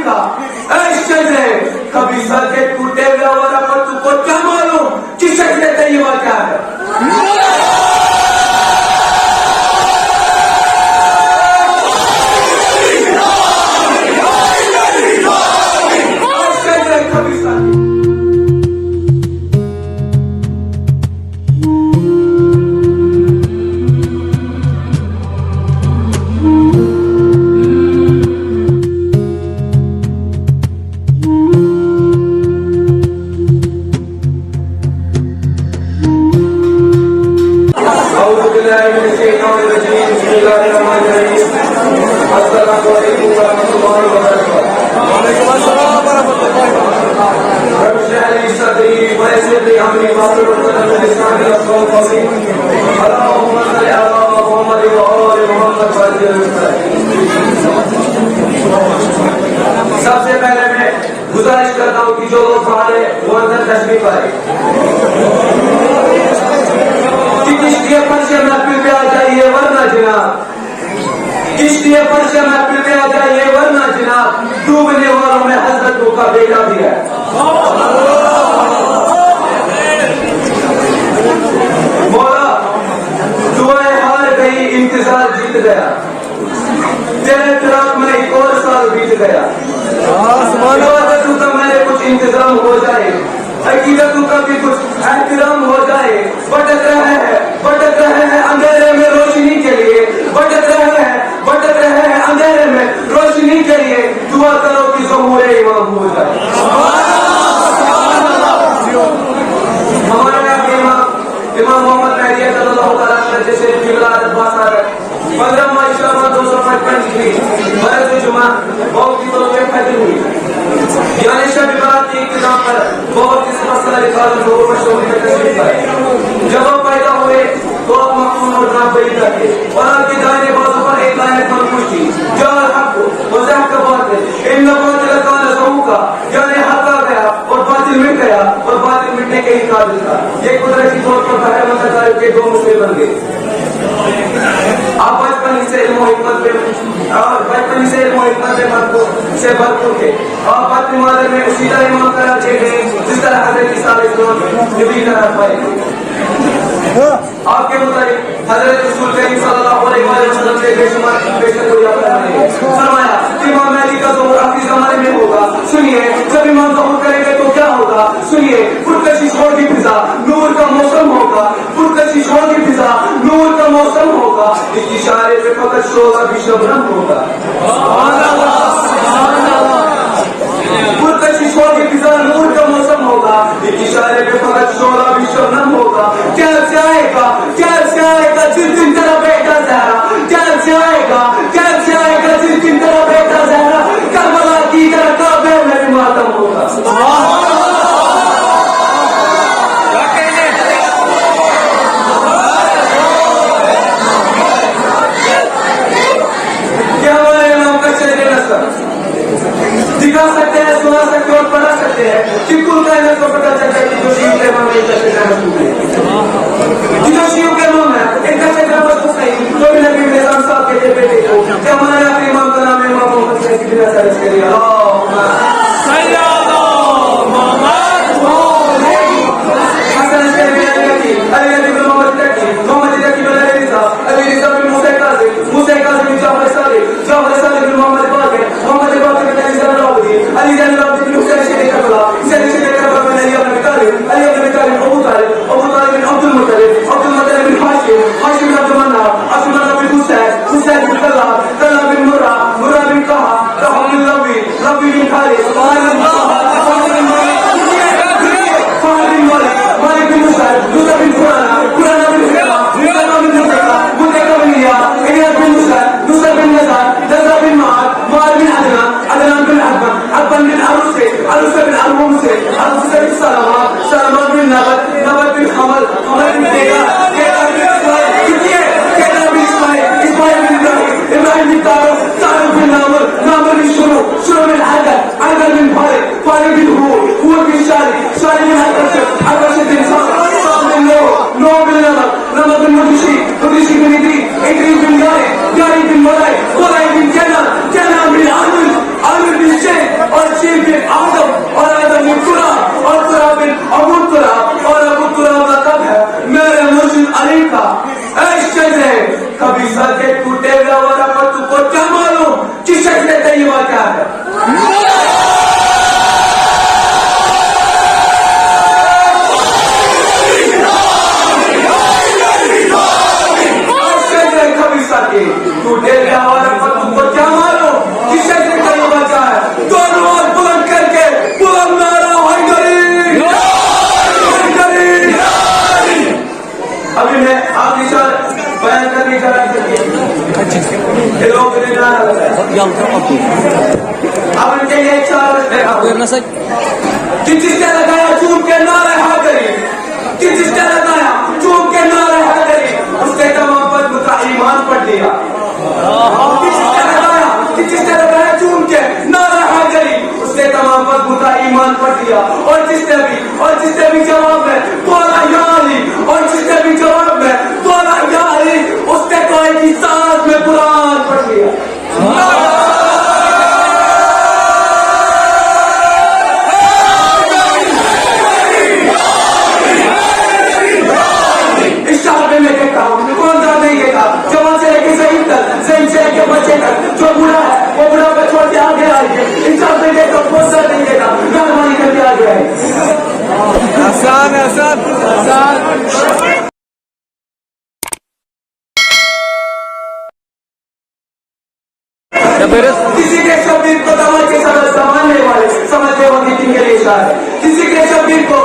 का शजरे कभी सर के टूटे हुए वाला पर तुमको क्या मालूम कि शजरे तैयबा क्या है? सबसे पहले मैं गुजारिश करता हूँ कि जो लोग पढ़े वो अंदर तस्वीर पाए कि किश्ती परिचय महफिल पे आ जाइए वरना जनाब, किश्ती परिचय महफिल पे आ जाइए वरना जनाब, डूबने वालों में हजरतों का बेटा भी है। मौला दुआएं हार गई, इंतजार जीत गया, तेरे फिराक में एक और साल बीत गया। इबादतों का मैंने कुछ इंतजाम हो जाए, अकीदतों का भी कुछ एहतराम हो जाए। भटक रहे हैं अंधेरे में रोशनी के लिए, भटक रहे हैं अंधेरे में रोशनी के लिए। दुआ करो कि ज़हूर इमाम हो जाए। हमारे इमाम मोहम्मद मेहदी सल्लल्लाहु अलैहि वसल्लम जैसे विलादत बासा 15 मार्च 255 की बरस जुमा बहुत की तो फैली हुई, यानी शब बारात के इंतजाम पर बहुत इस मसला लोगों पर शोध में तशरीफ लाए। जब वो पैदा हुए तो आप मखून और नाबई थे और आपके दाहिने बाजू पर एक आयत मंजूर थी, जाल हक व ज़हक बातिल इन बातिल कान ज़हूका, यानी हक आ गया और बातिल मिट गया और बातिल मिटने के ही काबिल था। ये कुदरती तौर पर बहर मतदार के दो मुस्लिम बन गए। आप बचपन से भरपूर थे। आप अपने मादर में उसी तरह इमाम करार दिए गए जिस तरह हजरत ईसा नबी करार पाए। आपके मुताबिक हजरत रसूल करीम सल्लल्लाहु अलैहि वसल्लम से बेशुमार बेशक कोई फरमाया कि इमाम मेहदी का ज़हूर आखिरी ज़माने में होगा। सुनिए, जब इमाम ज़हूर करेंगे तो क्या होगा? सुनिए, पुरकशिश होगी फिजा, नूर का मौसम होगा, पुरकशिश होगी फिजा, नूर का मौसम होगा, इस इशारे पे फकत शोला भी शबनम होगा। पुरकशिश होगी फिजा, नूर का मौसम होगा, इस इशारे पे फकत शोला भी शबनम होगा। कैसे आएगा जिस दिन तेरा बेटा ज़हरा, कैसे आएगा जिस दिन तेरा बेटा ज़हरा करबला की तरह काबे में मातम होगा। क्या हमारे इमाम का चेहरे नजर दिखा सकते हैं, सुना सकते हैं और पढ़ा सकते हैं कि कुल कायनात को पता चलता है कि जो शिव के इमाम इनका चेहरा मजबूत है, जो शिव के इमाम है इनका चेहरा मजबूत नहीं, जो भी नबी निज़ाम साहब के बेटे को क्या हमारे आखिरी इमाम का नाम है इमाम मोहम्मद की बिना सर्च करिए। Husayn bin Khalid, अब इनके लिए किसने लगाया चूम के नारे हैदरी, किसने लगाया चूम के नारे हैदरी, उसके तमाम पर का ईमान पढ़ दिया। किसने लगाया चूम के नारे हैदरी, उसके तमाम पर का ईमान पढ़ दिया। और जिसने भी जवाब में बोला यारी, और जिसने भी जवाब में बोला यारी, उसने कोई की सांस में कुरान पढ़ लिया। कौन सा नहीं देखा, जवान से लेके शहीद तक, शहीद से लेके बच्चे तक, जो बुढ़ा है वो बुढ़ा को छोड़ के आगे आएंगे। इंसान नहीं देखा, बहुत सा नहीं देखा, मेहरबानी करके आगे आए। आसान आसान आसान। किसी के शब्द को तमाचे समझने वाले समझते होंगे जिनके लिए शायद, किसी के शब्द को